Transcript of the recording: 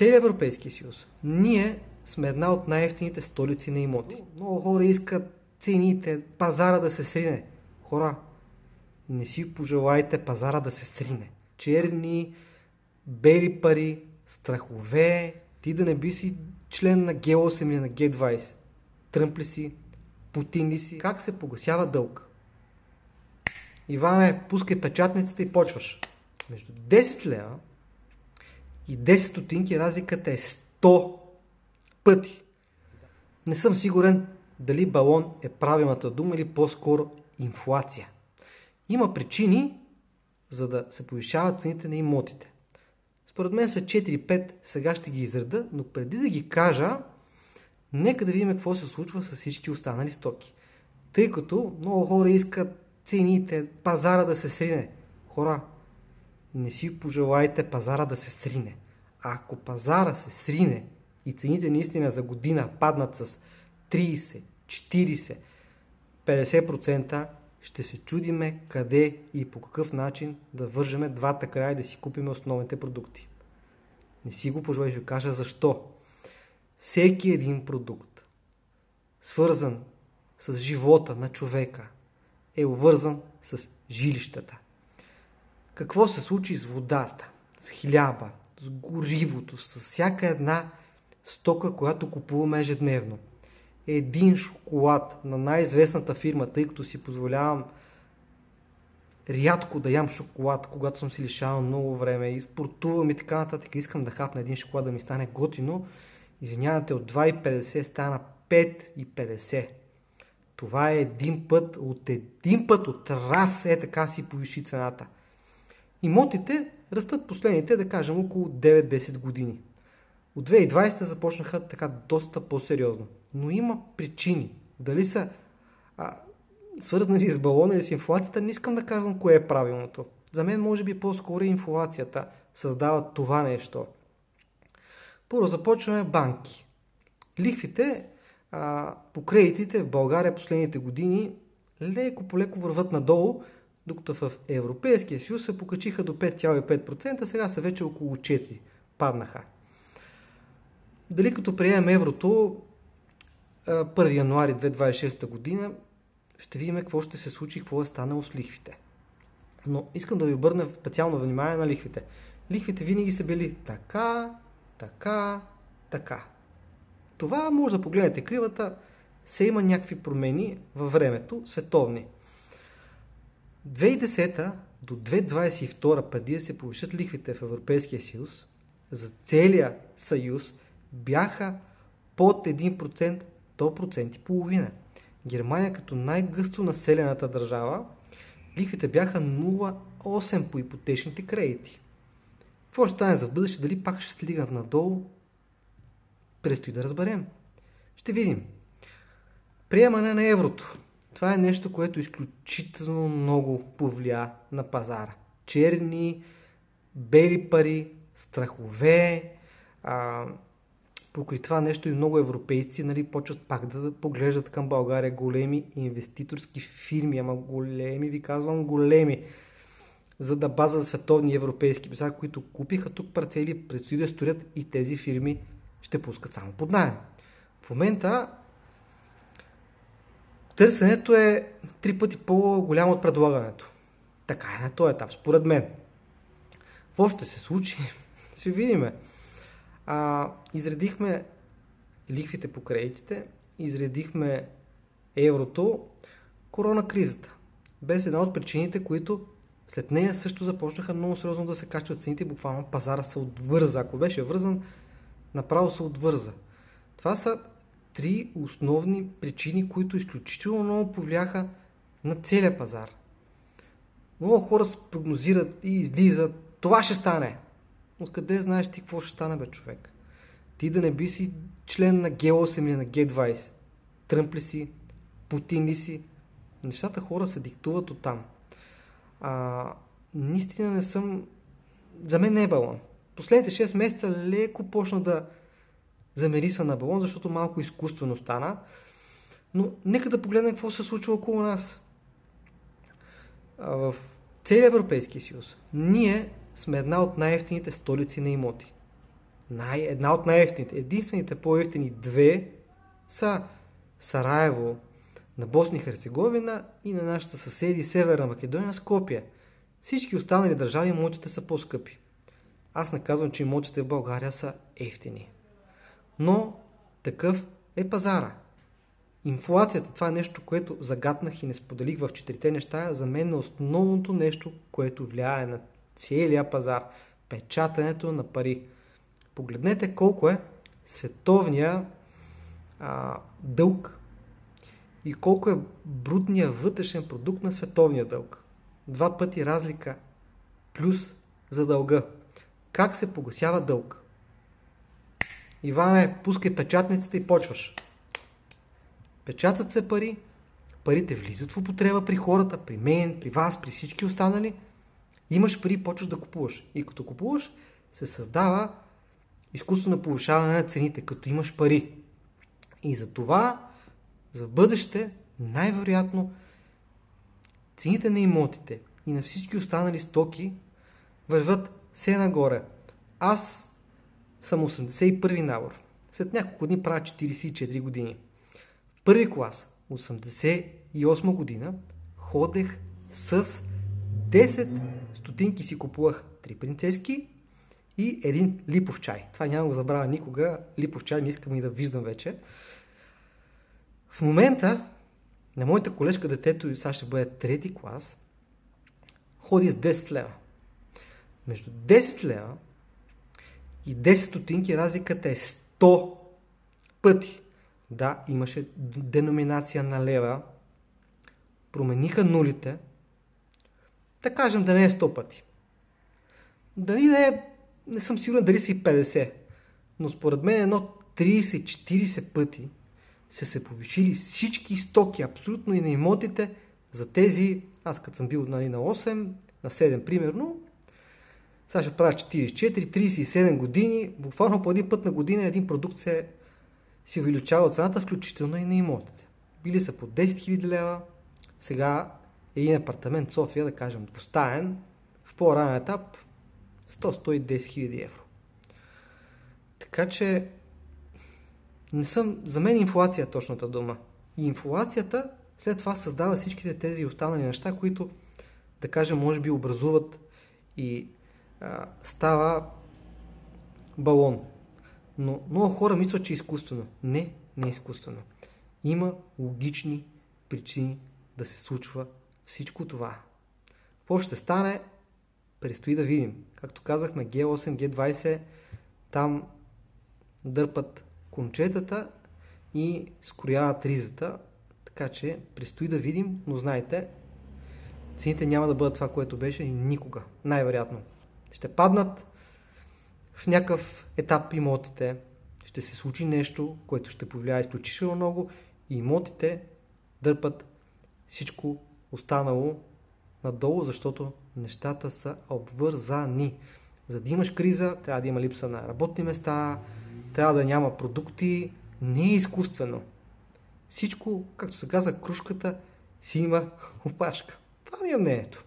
целия Европейския съюз ние сме една от най-евтините столици на имоти. Много хора искат цените, пазара да се срине. Хора, не си пожелайте пазара да се срине. Черни, бели пари, страхове, ти да не би си член на Г8 или на Г20. Тръмп ли си? Путин ли си? Как се погасява дълг? Иване, пускай печатницата и почваш. Между 10 лева и 10 стотинки разликата е 100 пъти. Не съм сигурен дали балон е правилната дума или по-скоро инфлация. Има причини, за да се повишават цените на имотите. Според мен са 4-5, сега ще ги изреда, но преди да ги кажа, нека да видим какво се случва с всички останали стоки. Тъй като много хора искат цените, пазара да се срине. Хора, не си пожелайте пазара да се срине. А ако пазара се срине и цените наистина за година паднат с 30, 40, 50%, ще се чудиме къде и по какъв начин да вържеме двата края и да си купим основните продукти. Не си го пожелай, ще ви кажа защо. Всеки един продукт, свързан с живота на човека, е обвързан с жилищата. Какво се случи с водата, с хляба, с горивото, с всяка една стока, която купуваме ежедневно? Един шоколад на най-известната фирма, тъй като си позволявам рядко да ям шоколад, когато съм си лишавал много време и спортувам и така нататък, искам да хапна един шоколад да ми стане готино, извинявате, от 2,50 стана 5,50. Това е един път от раз така си повиши цената. Имотите растат последните, да кажем, около 9-10 години. От 2020 започнаха така доста по-сериозно. Но има причини. Дали са свързани с балона или с инфлацията, не искам да казвам кое е правилното. За мен може би по-скоро инфлацията създава това нещо. Първо започваме банки. Лихвите по кредитите в България последните години леко по леко върват надолу, докато в Европейския съюз се покачиха до 5,5%, сега са вече около 4%. Паднаха. Дали като приемем еврото 1 януари 2026 година, ще видим какво ще се случи, какво е станало с лихвите. Но искам да ви обърна специално внимание на лихвите. Лихвите винаги са били така. Това може да погледнете кривата, се има някакви промени във времето, световни. 2010 до 2022, преди да се повишат лихвите в Европейския съюз, за целия съюз бяха под 1% до 1,5%. Германия като най-гъсто населената държава, лихвите бяха 0,8% по ипотечните кредити. Какво ще стане за в бъдеще? Дали пак ще стигнат надолу? Предстои да разберем. Ще видим. Приемане на еврото. Това е нещо, което изключително много повлия на пазара. Черни, бели пари, страхове. Покрай това нещо и много европейци почват пак да поглеждат към България, големи инвеститорски фирми, ама големи, ви казвам големи, за да базат световни европейски пазари, които купиха тук парцели, предстои да строят и тези фирми ще пускат само под наем. В момента търсенето е 3 пъти по-голямо от предлагането. Така е на този етап, според мен. Какво ще се случи? Ще видим. Изредихме лихвите по кредитите, изредихме еврото, корона кризата. Без една от причините, които след нея също започнаха много сериозно да се качват цените, буквално пазара се отвърза. Ако беше вързан, направо се отвърза. Това са 3 основни причини, които изключително много повлияха на целия пазар. Много хора прогнозират и излизат. Това ще стане. Откъде знаеш ти какво ще стане, бе, човек? Ти да не би си член на Г8 или на Г20. Тръмп ли си? Путин ли си? Нещата хора се диктуват оттам. Наистина не съм... За мен не е балон. Последните 6 месеца леко почна да замириса на балон, защото малко изкуствено стана. Но нека да погледнем какво се случва около нас. В целия Европейски съюз ние сме една от най-евтините столици на имоти. една от най-евтините. Единствените по-евтини две са Сараево на Босна и Херцеговина и на нашата съседи Северна Македония Скопие. Всички останали държави имотите са по-скъпи. Аз не казвам, че имотите в България са евтини. Но такъв е пазара. Инфлацията, това е нещо, което загатнах и не споделих в 4 неща, за мен е основното нещо, което влияе на целия пазар. Печатането на пари. Погледнете колко е световния дълг и колко е брутния вътрешен продукт на световния дълг. 2 пъти разлика плюс за дълга. Как се погасява дълг? Иване, пускай печатницата и почваш. Печатат се пари, парите влизат в употреба при хората, при мен, при вас, при всички останали. Имаш пари и почваш да купуваш. И като купуваш, се създава изкуствено повишаване на цените, като имаш пари. И за това, за бъдеще, най-вероятно, цените на имотите и на всички останали стоки върват все нагоре. Аз съм 81-ви набор. След няколко дни правя 44 години. В първи клас, 88 година, ходех с 10 стотинки си купувах 3 принцески и 1 липов чай. Това няма го забравя никога. Липов чай не искам и да виждам вече. В момента на моята колежка детето, сега ще бъде 3-ти клас, ходи с 10 лева. Между 10 лева и 10 стотинки разликата е 100 пъти. Да, имаше деноминация на лева. Промениха нулите. Да кажем да не е 100 пъти. Дали не съм сигурен дали са и 50. Но според мен едно 30-40 пъти са се повишили всички стоки, абсолютно и на имотите за тези, аз като съм бил на 8, на 7 примерно, сега ще правя 44, 37 години, буквално по един път на година един продукт си увеличава цената, включително и на имотите. Били са по 10 000 лева, сега един апартамент в София, да кажем двустаен, в по-ранен етап 100-110 хиляди евро. Така че за мен инфлация е точната дума. И инфлацията след това създава всичките тези останали неща, които, да кажем, може би образуват и става балон. Но много хора мислят, че е изкуствено. Не е изкуствено. Има логични причини да се случва всичко това. Какво ще стане? Предстои да видим. Както казахме, G8, G20, там дърпат кончетата и скрояват ризата, така че предстои да видим, но знайте, цените няма да бъдат това, което беше и никога. Най-вероятно. Ще паднат в някакъв етап имотите, ще се случи нещо, което ще повлияе изключително много и имотите дърпат всичко останало надолу, защото нещата са обвързани. За да имаш криза, трябва да има липса на работни места, трябва да няма продукти. Не е изкуствено. Всичко, както се казва, крушката си има опашка. Това ми е мнението.